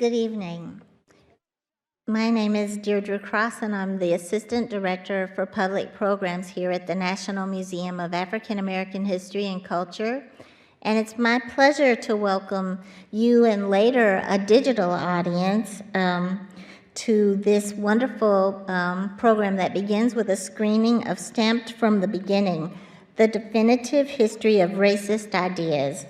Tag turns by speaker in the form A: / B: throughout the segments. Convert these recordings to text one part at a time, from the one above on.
A: Good evening. My name is Deirdre Cross, and I'm the Assistant Director for Public Programs here at the National Museum of African American History and Culture. And it's my pleasure to welcome you and later a digital audience to this wonderful program that begins with a screening of Stamped from the Beginning, the definitive history of racist ideas.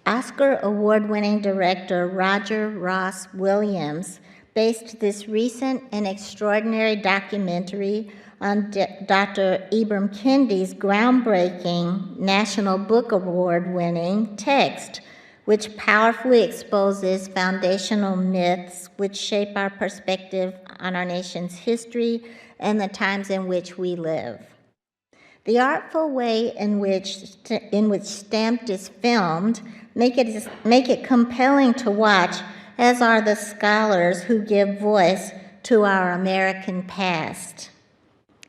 A: Oscar award-winning director Roger Ross Williams based this recent and extraordinary documentary on Dr. Ibram Kendi's groundbreaking National Book Award-winning text, which powerfully exposes foundational myths which shape our perspective on our nation's history and the times in which we live. The artful way in which Stamped is filmed make it compelling to watch, as are the scholars who give voice to our American past.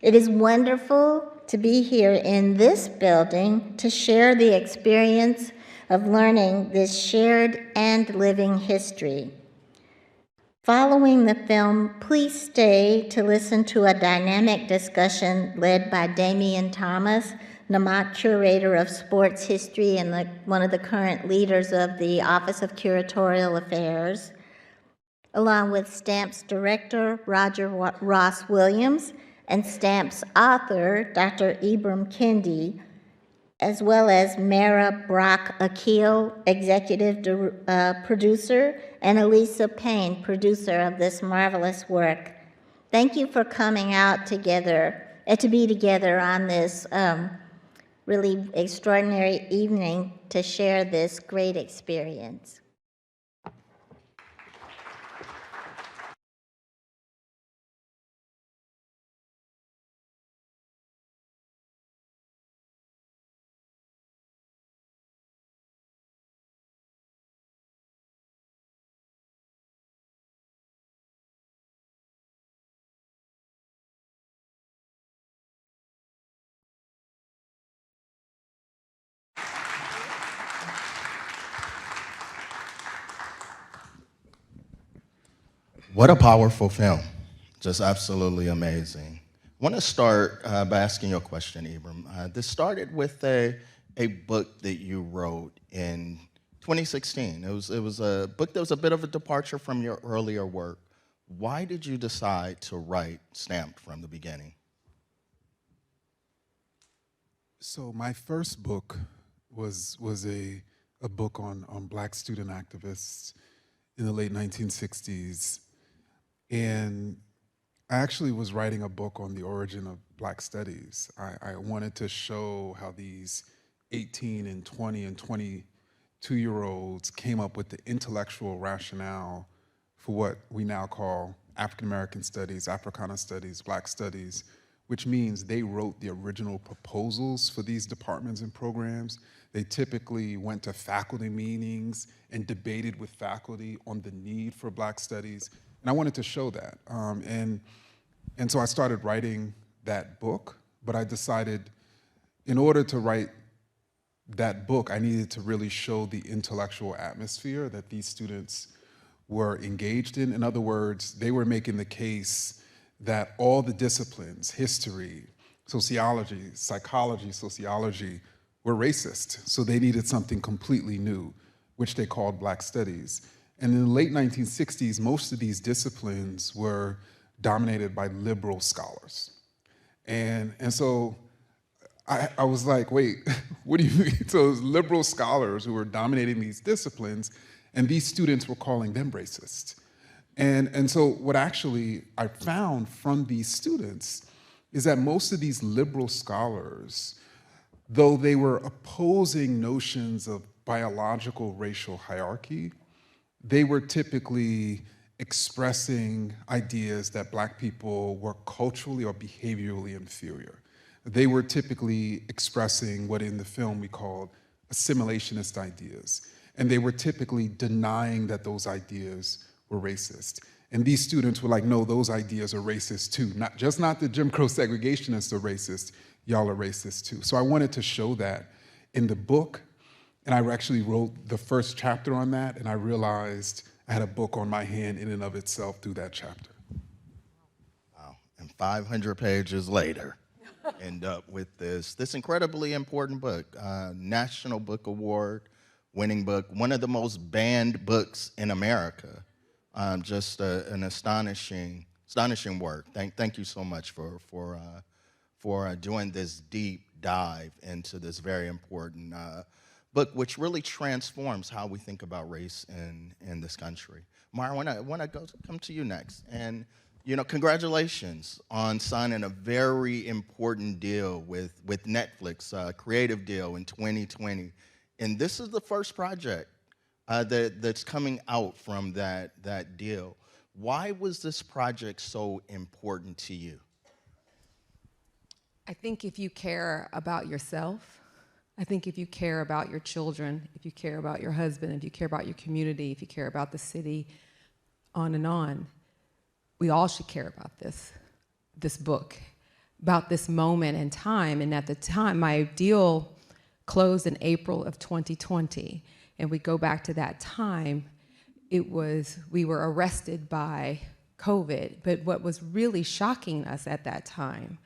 A: It is wonderful to be here in this building to share the experience of learning this shared and living history. Following the film, please stay to listen to a dynamic discussion led by Damian Thomas, Namat Curator of Sports History and one of the current leaders of the Office of Curatorial Affairs, along with Stamp's director, Roger Ross Williams, and Stamp's author, Dr. Ibram Kendi, as well as Mara Brock Akil, executive producer, and Elisa Payne, producer of this marvelous work. Thank you for coming out together and to be together on this really extraordinary evening to share this great experience.
B: What a powerful film. Just absolutely amazing. I want to start by asking you a question, Ibram. This started with a book that you wrote in 2016. It was a book that was a bit of a departure from your earlier work. Why did you decide to write Stamped from the Beginning?
C: So my first book was a book on Black student activists in the late 1960s. And I actually was writing a book on the origin of Black studies. I wanted to show how these 18 and 20 and 22-year-olds came up with the intellectual rationale for what we now call African American studies, Africana studies, Black studies, which means they wrote the original proposals for these departments and programs. They typically went to faculty meetings and debated with faculty on the need for Black studies. And I wanted to show that. And so I started writing that book, but I decided in order to write that book, I needed to really show the intellectual atmosphere that these students were engaged in. In other words, they were making the case that all the disciplines, history, sociology, psychology, sociology, were racist. So they needed something completely new, which they called Black studies. And in the late 1960s, most of these disciplines were dominated by liberal scholars. And so I was like, wait, what do you mean? So it was liberal scholars who were dominating these disciplines, and these students were calling them racist. And so what actually I found from these students is that most of these liberal scholars, though they were opposing notions of biological racial hierarchy, they were typically expressing ideas that Black people were culturally or behaviorally inferior. They were typically expressing what in the film we called assimilationist ideas. And they were typically denying that those ideas were racist. And these students were like, no, those ideas are racist too. Not the Jim Crow segregationists are racist, y'all are racist too. So I wanted to show that in the book. And I actually wrote the first chapter on that, and I realized I had a book on my hand in and of itself through that chapter.
B: Wow. And 500 pages later, end up with this incredibly important book, National Book Award winning book, one of the most banned books in America. Just an astonishing work. Thank you so much for doing this deep dive into this very important book, which really transforms how we think about race in this country. Mara, I want to come to you next. And congratulations on signing a very important deal with Netflix, a creative deal in 2020. And this is the first project that's coming out from that deal. Why was this project so important to you?
D: I think if you care about yourself, I think if you care about your children, if you care about your husband, if you care about your community, if you care about the city, on and on, we all should care about this book, about this moment in time. And at the time, my deal closed in April of 2020. And we go back to that time, we were arrested by COVID. But what was really shocking us at that time,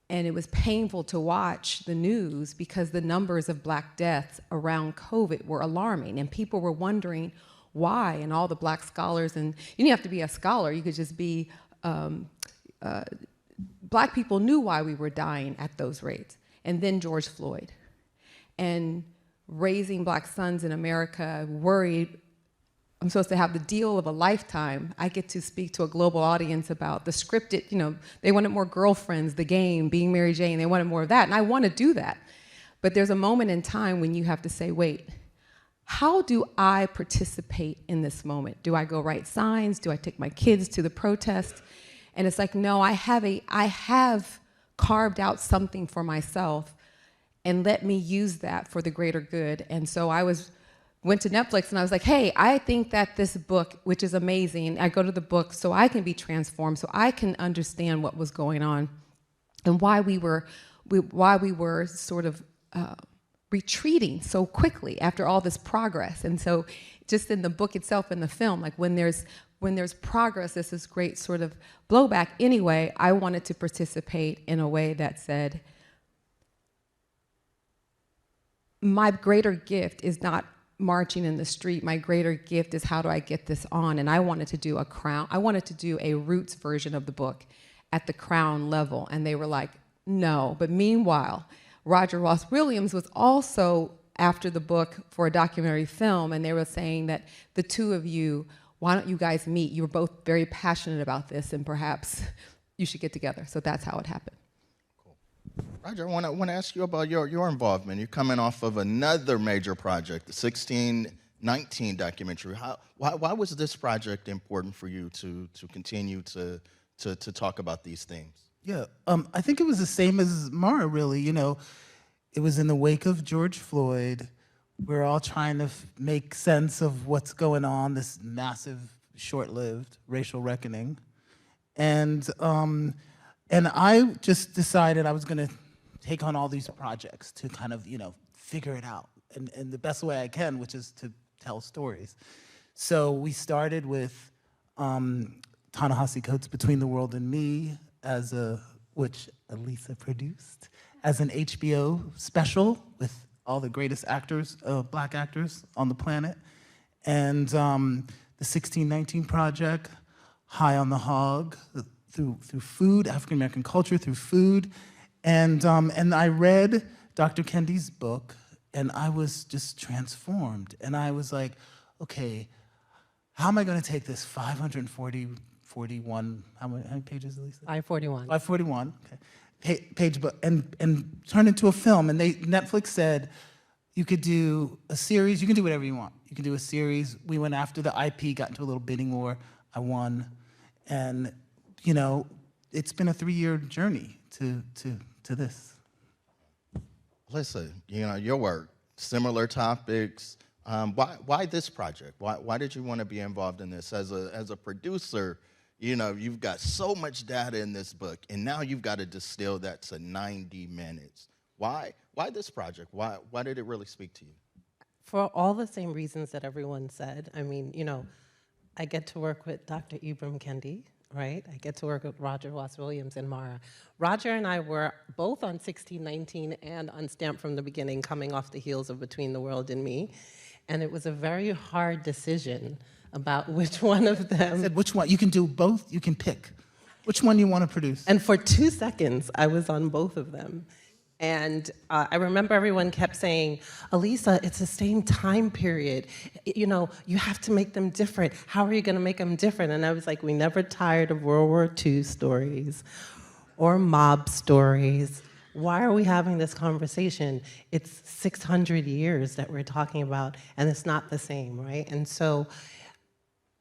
D: and it was painful to watch the news because the numbers of Black deaths around COVID were alarming. And people were wondering why, and all the Black scholars, and you didn't have to be a scholar, you could just be, Black people knew why we were dying at those rates. And then George Floyd. And raising Black sons in America, worried, I'm supposed to have the deal of a lifetime. I get to speak to a global audience about the scripted, they wanted more Girlfriends, The Game, Being Mary Jane, they wanted more of that, and I want to do that. But there's a moment in time when you have to say, wait, how do I participate in this moment? Do I go write signs? Do I take my kids to the protest? And it's like, no, I have carved out something for myself, and let me use that for the greater good. And so I went to Netflix and I was like, hey, I think that this book, which is amazing, I go to the book so I can be transformed, so I can understand what was going on and why we were sort of retreating so quickly after all this progress. And so just in the book itself and the film, like when there's progress, there's this great sort of blowback. Anyway, I wanted to participate in a way that said, my greater gift is not marching in the street. My greater gift is how do I get this on? And I wanted to do I wanted to do a roots version of the book at the Crown level. And they were like, no. But meanwhile, Roger Ross Williams was also after the book for a documentary film, and they were saying that the two of you, why don't you guys meet? You were both very passionate about this, and perhaps you should get together. So that's how it happened.
B: Roger, I want to ask you about your involvement. You're coming off of another major project, the 1619 documentary. Why was this project important for you to continue to talk about these themes?
E: Yeah, I think it was the same as Mara, really. It was in the wake of George Floyd. We're all trying to make sense of what's going on, this massive, short-lived racial reckoning. And I just decided I was going to take on all these projects to kind of, figure it out in the best way I can, which is to tell stories. So we started with Ta-Nehisi Coates' Between the World and Me, which Elisa produced, as an HBO special with all the greatest actors, Black actors on the planet. And the 1619 Project, High on the Hog, through food, African American culture through food. And I read Dr. Kendi's book, and I was just transformed. And I was like, okay, how am I going to take this 41, how many pages, Lisa?
F: 541.
E: 541, okay. Page book, and turn it into a film. And Netflix said, you could do a series, you can do whatever you want. You can do a series. We went after the IP, got into a little bidding war. I won. And, it's been a 3-year journey to this.
B: Listen, your work, similar topics. Why this project? Why did you want to be involved in this? As a producer, you've got so much data in this book, and now you've got to distill that to 90 minutes. Why this project? Why did it really speak to you?
F: For all the same reasons that everyone said. I mean, I get to work with Dr. Ibram Kendi, right? I get to work with Roger Ross Williams and Mara. Roger and I were both on 1619 and on Stamped from the Beginning, coming off the heels of Between the World and Me. And it was a very hard decision about which one of
E: I
F: them.
E: said, which one? You can do both, you can pick. Which one you want to produce?
F: And for 2 seconds, I was on both of them. And I remember everyone kept saying, Elisa, it's the same time period. You know, you have to make them different. How are you going to make them different? And I was like, we never tired of World War II stories or mob stories. Why are we having this conversation? It's 600 years that we're talking about, and it's not the same, right? And so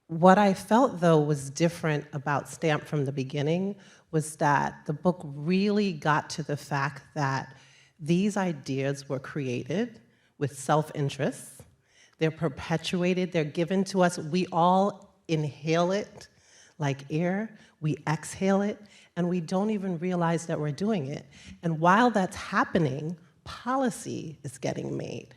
F: what I felt, though, was different about Stamped from the Beginning was that the book really got to the fact that these ideas were created with self-interest. They're perpetuated, they're given to us. We all inhale it like air, we exhale it, and we don't even realize that we're doing it. And while that's happening, policy is getting made.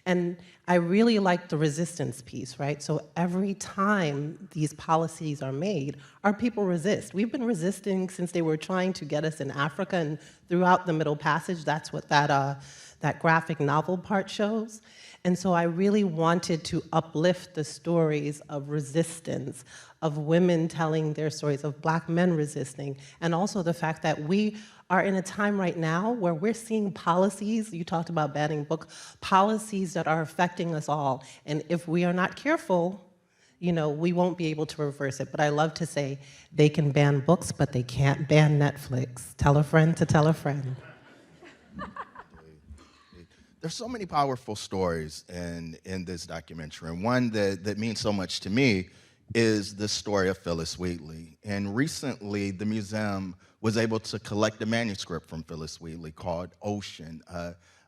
F: And I really like the resistance piece, right? So every time these policies are made, our people resist. We've been resisting since they were trying to get us in Africa and throughout the Middle Passage. That's what that graphic novel part shows. And so I really wanted to uplift the stories of resistance, of women telling their stories, of Black men resisting, and also the fact that we are in a time right now where we're seeing policies, you talked about banning book, policies that are affecting us all. And if we are not careful, you know, we won't be able to reverse it. But I love to say they can ban books, but they can't ban Netflix. Tell a friend to tell a friend.
B: There's so many powerful stories in this documentary, and one that means so much to me is the story of Phyllis Wheatley. And recently, the museum was able to collect a manuscript from Phyllis Wheatley called Ocean,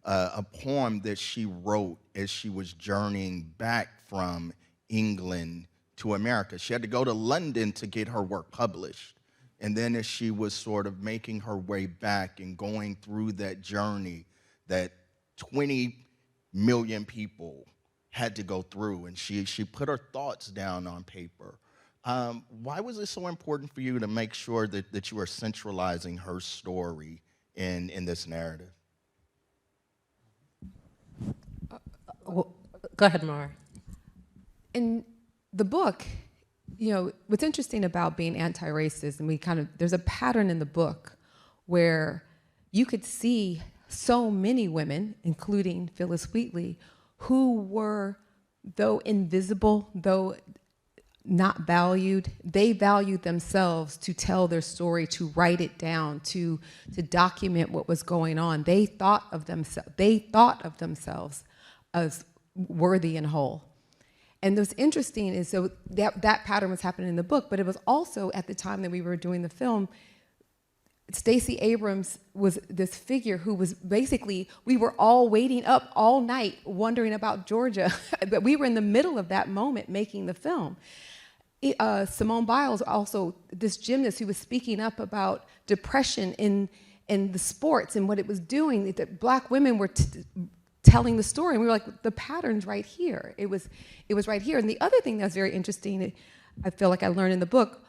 B: a poem that she wrote as she was journeying back from England to America. She had to go to London to get her work published. And then as she was sort of making her way back and going through that journey that 20 million people had to go through, and she put her thoughts down on paper. Why was it so important for you to make sure that you were centralizing her story in this narrative?
F: Well, go ahead, Mara.
D: In the book, you know, what's interesting about being anti-racist, and there's a pattern in the book where you could see so many women, including Phyllis Wheatley, who were, though invisible, though not valued, they valued themselves to tell their story, to write it down, to document what was going on. They thought of themselves as worthy and whole. And what's interesting is, so that pattern was happening in the book, but it was also at the time that we were doing the film, Stacey Abrams was this figure who was basically, we were all waiting up all night wondering about Georgia, but we were in the middle of that moment making the film. Simone Biles, also this gymnast who was speaking up about depression in the sports and what it was doing, that Black women were telling the story, and we were like, the pattern's right here. It was right here. And the other thing that's very interesting, I feel like I learned in the book,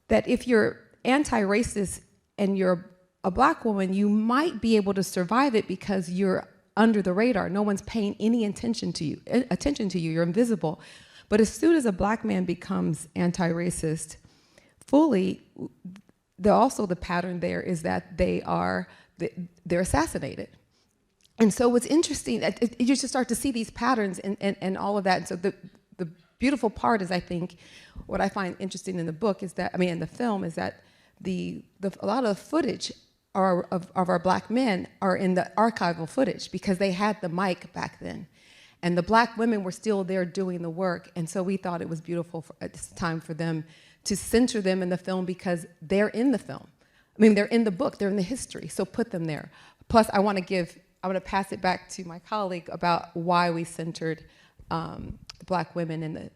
D: that if you're anti-racist and you're a Black woman, you might be able to survive it because you're under the radar. No one's paying any attention to you. You're invisible. But as soon as a Black man becomes anti-racist fully, the pattern there is that they're assassinated. And so what's interesting, you just start to see these patterns and all of that. And so the beautiful part is, I think, what I find interesting in the book is that, in the film, is that a lot of the footage of our Black men are in the archival footage because they had the mic back then. And the Black women were still there doing the work. And so we thought it was beautiful at this time for them to center them in the film because they're in the film. They're in the book, they're in the history, so put them there. Plus, I want to pass it back to my colleague about why we centered Black women and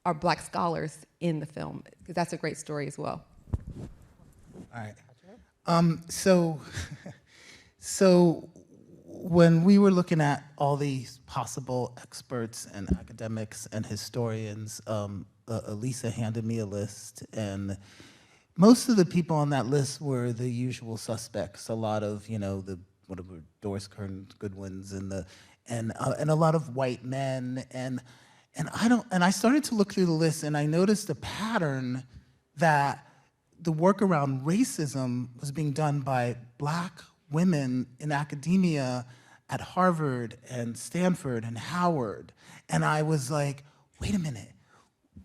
D: our Black scholars in the film, because that's a great story as well.
E: All right. So when we were looking at all these possible experts and academics and historians Elisa handed me a list, and most of the people on that list were the usual suspects. A lot of, the whatever Doris Kearns Goodwins and a lot of white men, and I started to look through the list, and I noticed a pattern that the work around racism was being done by Black women in academia at Harvard and Stanford and Howard. And I was like, wait a minute,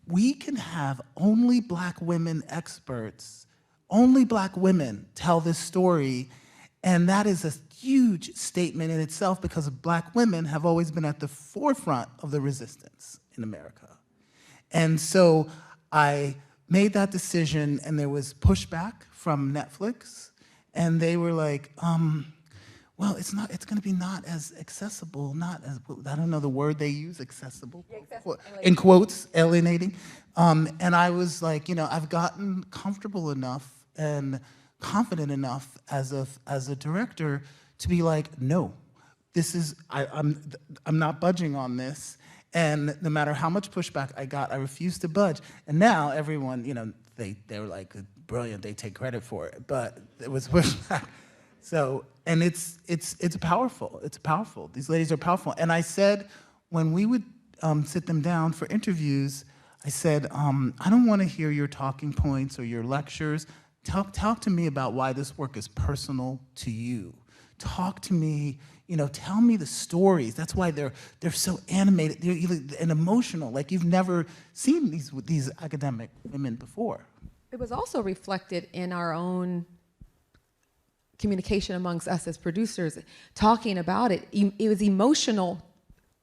E: we can have only Black women experts, only Black women tell this story, and that is a huge statement in itself because Black women have always been at the forefront of the resistance in America. And so I made that decision, and there was pushback from Netflix, and they were like, well, it's going to be not as accessible, not as, I don't know the word they use, accessible, in quotes, alienating. And I was like, I've gotten comfortable enough and confident enough as a director to be like, no, this is, I'm not budging on this. And no matter how much pushback I got, I refused to budge. And now everyone, they were like, brilliant, they take credit for it, but it was pushback. So, and it's powerful, it's powerful. These ladies are powerful. And I said, when we would sit them down for interviews, I said, I don't want to hear your talking points or your lectures. Talk to me about why this work is personal to you. Talk to me, tell me the stories. That's why they're so animated and emotional, like you've never seen these academic women before.
D: It was also reflected in our own communication amongst us as producers, talking about it. It was emotional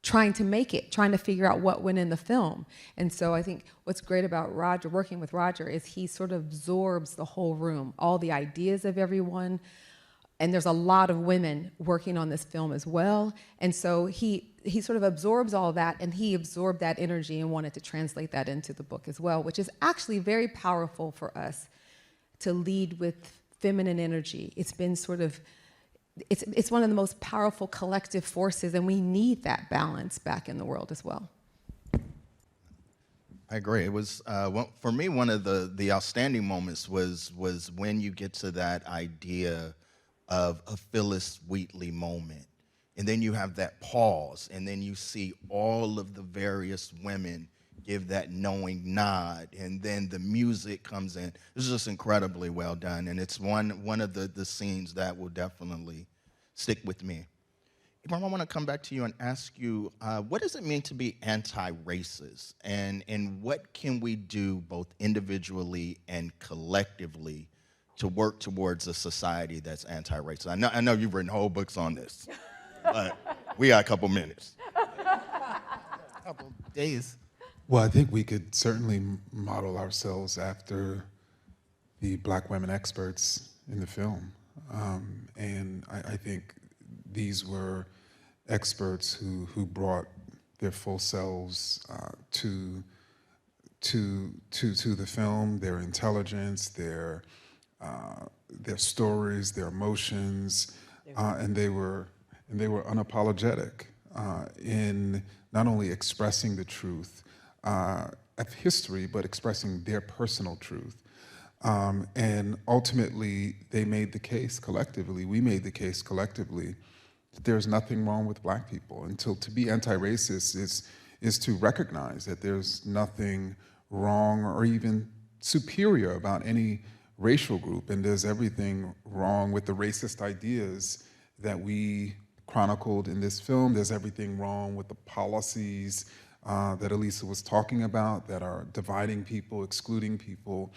D: trying to make it, trying to figure out what went in the film. And so I think what's great about Roger, working with Roger, is he sort of absorbs the whole room, all the ideas of everyone. And there's a lot of women working on this film as well. And so he sort of absorbs all that, and he absorbed that energy and wanted to translate that into the book as well, which is actually very powerful for us to lead with feminine energy. It's been sort of, it's one of the most powerful collective forces, and we need that balance back in the world as well.
B: I agree. It was, for me, one of the outstanding moments was when you get to that idea of a Phyllis Wheatley moment. And then you have that pause, and then you see all of the various women give that knowing nod, and then the music comes in. It's just incredibly well done, and it's one of the scenes that will definitely stick with me. Ibram, I want to come back to you and ask you, what does it mean to be anti-racist, and what can we do both individually and collectively to work towards a society that's anti-racist? I know you've written whole books on this, but we got a couple minutes.
E: A couple days.
C: Well, I think we could certainly model ourselves after the Black women experts in the film. And I think these were experts who brought their full selves to the film, their intelligence, their stories, their emotions, and they were unapologetic in not only expressing the truth of history, but expressing their personal truth. And ultimately, they made the case collectively, we made the case collectively, that there's nothing wrong with Black people. Until to be anti-racist is to recognize that there's nothing wrong or even superior about any racial group, and there's everything wrong with the racist ideas that we chronicled in this film. There's everything wrong with the policies that Elisa was talking about that are dividing people, excluding people,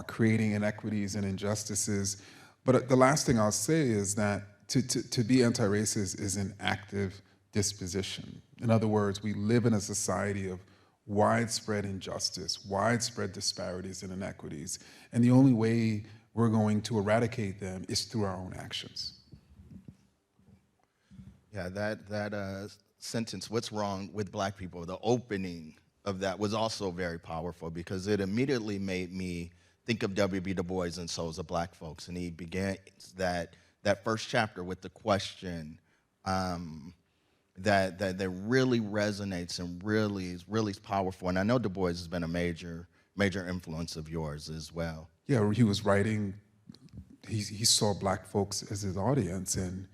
C: creating inequities and injustices. But the last thing I'll say is that to be anti-racist is an active disposition. In other words, we live in a society of widespread injustice, widespread disparities and inequities, and the only way we're going to eradicate them is through our own actions.
B: Yeah, that sentence, what's wrong with Black people, the opening of that was also very powerful because it immediately made me think of W.B. Du Bois and Souls of Black Folks, and he began that first chapter with the question, that really resonates and really is powerful. And I know Du Bois has been a major influence of yours as well.
C: Yeah, he was writing, he saw black folks as his audience, and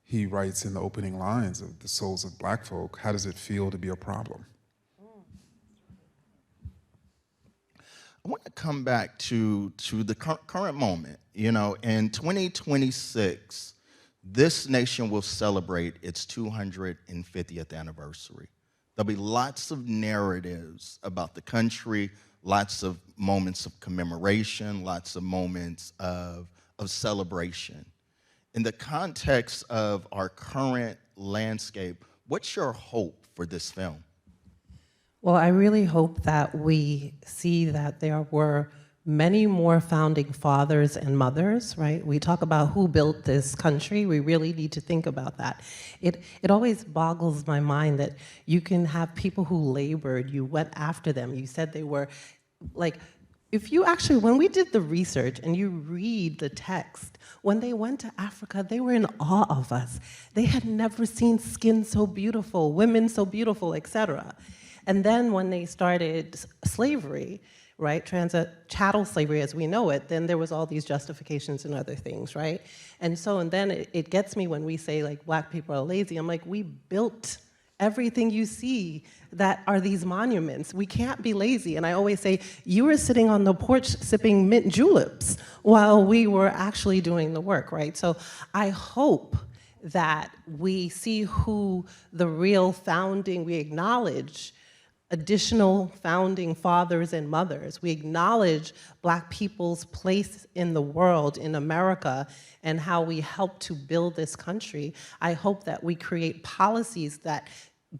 C: he writes in the opening lines of The Souls of Black Folk, how does it feel to be a problem?
B: I want to come back to the current moment. You know, in 2026, this nation will celebrate its 250th anniversary. There'll be lots of narratives about the country, lots of moments of commemoration, lots of moments of celebration. In the context of our current landscape, what's your hope for this film?
F: Well, I really hope that we see that there were many more founding fathers and mothers, right? We talk about who built this country. We really need to think about that. It always boggles my mind that you can have people who labored, you went after them, you said they were, like, if you actually, when we did the research and you read the text, when they went to Africa, they were in awe of us. They had never seen skin so beautiful, women so beautiful, etc. And then when they started slavery, right, chattel slavery as we know it, then there was all these justifications and other things, right? And then it gets me when we say, like, black people are lazy. I'm like, we built everything you see that are these monuments. We can't be lazy. And I always say, you were sitting on the porch sipping mint juleps while we were actually doing the work, right? So I hope that we see who the real we acknowledge additional founding fathers and mothers. We acknowledge black people's place in the world, in America, and how we help to build this country. I hope that we create policies that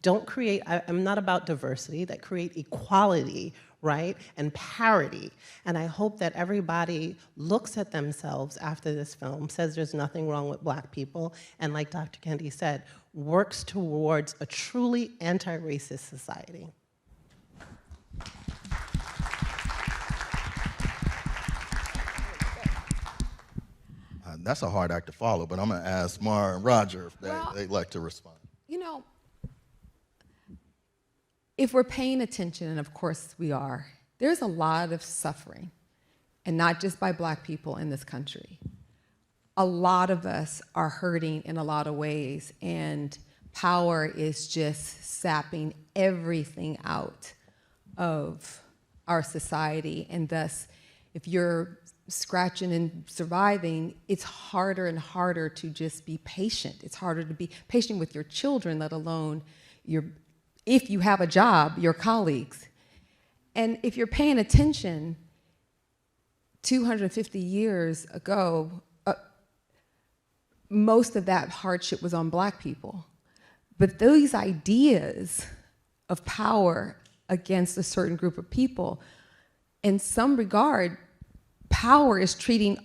F: don't create, I'm not about diversity, that create equality, right, and parity. And I hope that everybody looks at themselves after this film, says there's nothing wrong with black people, and like Dr. Kendi said, works towards a truly anti-racist society.
B: That's a hard act to follow, but I'm going to ask Mara and Roger if they'd like to respond.
D: You know, if we're paying attention, and of course we are, there's a lot of suffering, and not just by black people in this country. A lot of us are hurting in a lot of ways, and power is just sapping everything out of our society, and thus, if you're scratching and surviving, it's harder and harder to just be patient. It's harder to be patient with your children, let alone if you have a job, your colleagues. And if you're paying attention, 250 years ago, most of that hardship was on black people. But those ideas of power against a certain group of people, in some regard, power is treating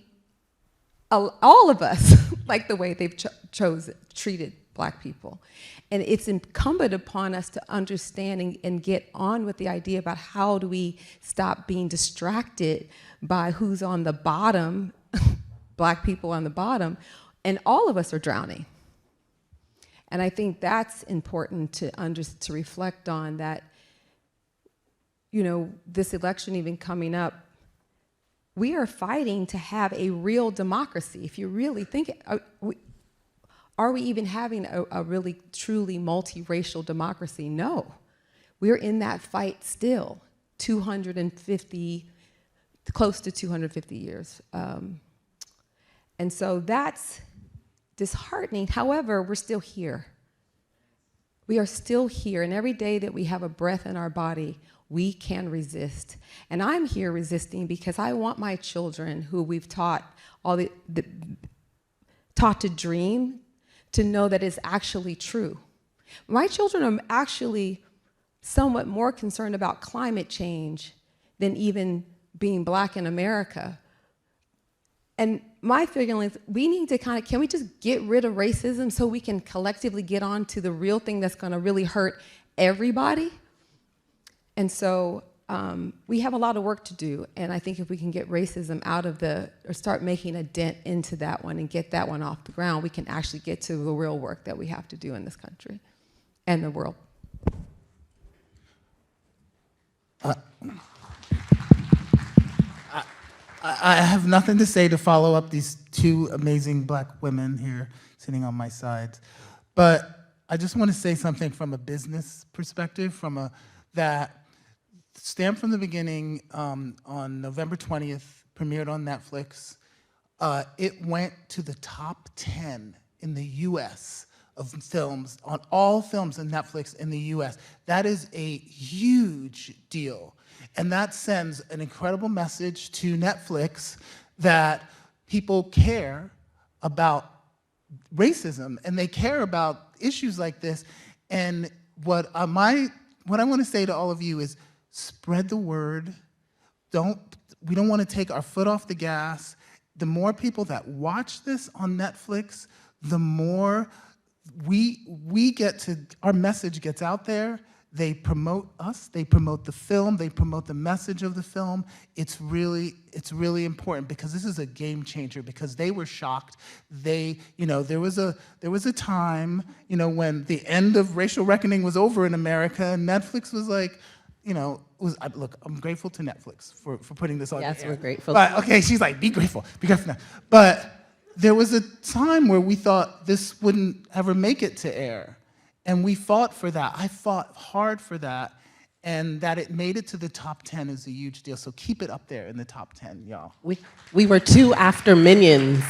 D: all of us like the way they've treated black people. And it's incumbent upon us to understand and get on with the idea about how do we stop being distracted by who's on the bottom, black people on the bottom, and all of us are drowning. And I think that's important to reflect on, that, you know, this election even coming up, we are fighting to have a real democracy. If you really think, are we even having a really, truly multiracial democracy? No. We're in that fight still, 250, close to 250 years. And so that's disheartening. However, we're still here. We are still here, and every day that we have a breath in our body, we can resist. And I'm here resisting because I want my children, who we've taught taught to dream, to know that it's actually true. My children are actually somewhat more concerned about climate change than even being black in America. And my feeling is we need to can we just get rid of racism so we can collectively get on to the real thing that's gonna really hurt everybody? And so we have a lot of work to do, and I think if we can get racism out of or start making a dent into that one and get that one off the ground, we can actually get to the real work that we have to do in this country. and the world.
E: I have nothing to say to follow up these two amazing black women here sitting on my side. But I just want to say something from a business perspective, that Stamped from the Beginning on November 20th, premiered on Netflix. It went to the top 10 in the US of films, on all films on Netflix in the US. That is a huge deal. And that sends an incredible message to Netflix that people care about racism and they care about issues like this. And what I want to say to all of you is spread the word. We don't want to take our foot off the gas. The more people that watch this on Netflix, the more our message gets out there. They promote us, they promote the film, they promote the message of the film. It's really important because this is a game changer, because they were shocked. There was a time, when the end of racial reckoning was over in America, and Netflix was like, look, I'm grateful to Netflix for putting this on the air.
F: Yes, we're grateful.
E: But, okay, she's like, be grateful now. But there was a time where we thought this wouldn't ever make it to air. And we fought for that. I fought hard for that. And that it made it to the top 10 is a huge deal. So keep it up there in the top 10, y'all.
F: We were 2 after Minions.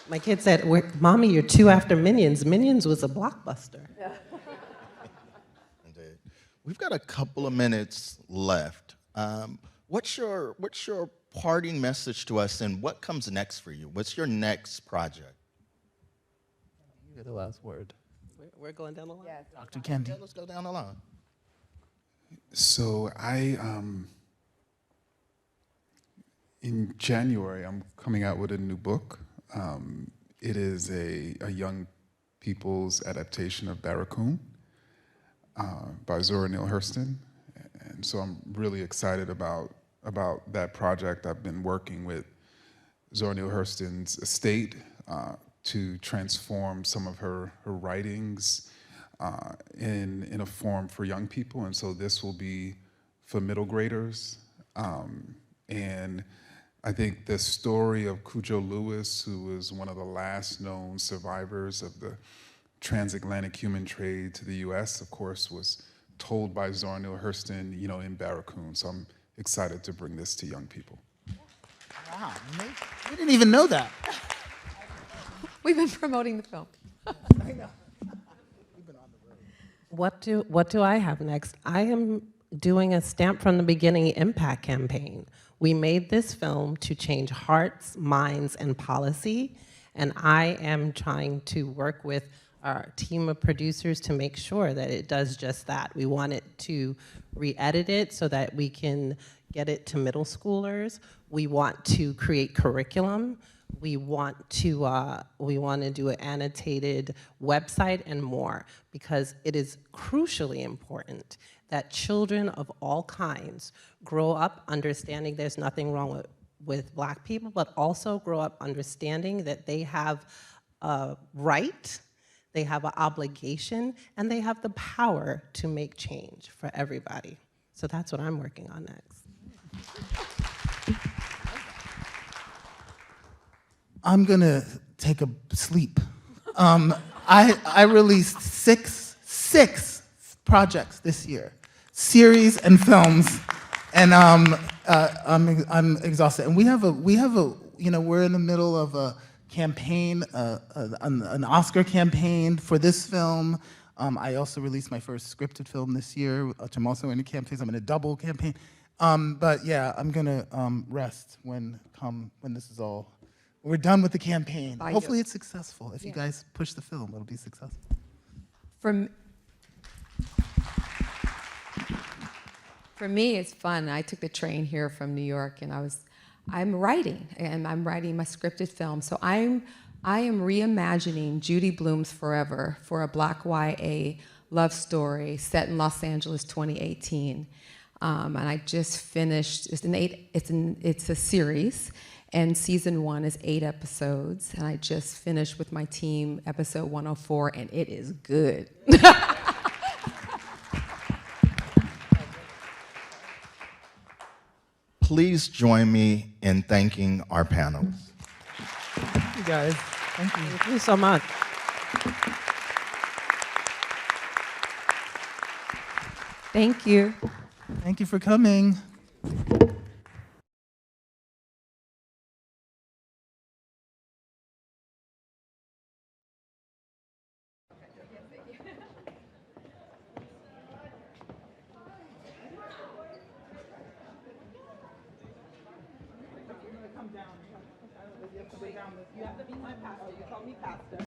F: My kid said, Mommy, you're 2 after Minions. Minions was a blockbuster. Yeah.
B: Indeed. We've got a couple of minutes left. What's your parting message to us, and what comes next for you? What's your next project?
E: You get the last word.
F: We're going down the line.
D: Yes.
E: Dr. Kendi.
B: Yeah, let's go down the line.
C: So in January, I'm coming out with a new book. It is a young people's adaptation of Barracoon by Zora Neale Hurston. And so I'm really excited about that project. I've been working with Zora Neale Hurston's estate to transform some of her writings in a form for young people. And so this will be for middle graders. And I think the story of Cujo Lewis, who was one of the last known survivors of the transatlantic human trade to the US, of course, was told by Zora Neale Hurston, in Barracoon. So I'm excited to bring this to young people.
E: Wow, we didn't even know that.
D: We've been promoting the film.
E: I know.
F: What do I have next? I am doing a Stamp from the Beginning impact campaign. We made this film to change hearts, minds, and policy, and I am trying to work with our team of producers to make sure that it does just that. We want it to re-edit it so that we can get it to middle schoolers. We want to create curriculum. We want to do an annotated website and more, because it is crucially important that children of all kinds grow up understanding there's nothing wrong with Black people, but also grow up understanding that they have a right, they have an obligation, and they have the power to make change for everybody. So that's what I'm working on next.
E: I'm gonna take a sleep. I released six projects this year, series and films, and I'm exhausted. And we're in the middle of a campaign, an Oscar campaign for this film. I also released my first scripted film this year, which I'm also in a campaign. I'm in a double campaign. But yeah, I'm gonna rest when this is all. We're done with the campaign. Hopefully it's successful. If you guys push the film, it'll be successful.
D: For me, it's fun. I took the train here from New York, and I'm writing my scripted film. So I am reimagining Judy Blume's Forever for a Black YA love story set in Los Angeles, 2018. And I just finished. It's a series. And season 1 is 8 episodes, and I just finished with my team episode 104, and it is good.
B: Please join me in thanking our panelists.
E: Thank you guys. Thank you.
F: Thank you so much.
D: Thank you.
E: Thank you for coming.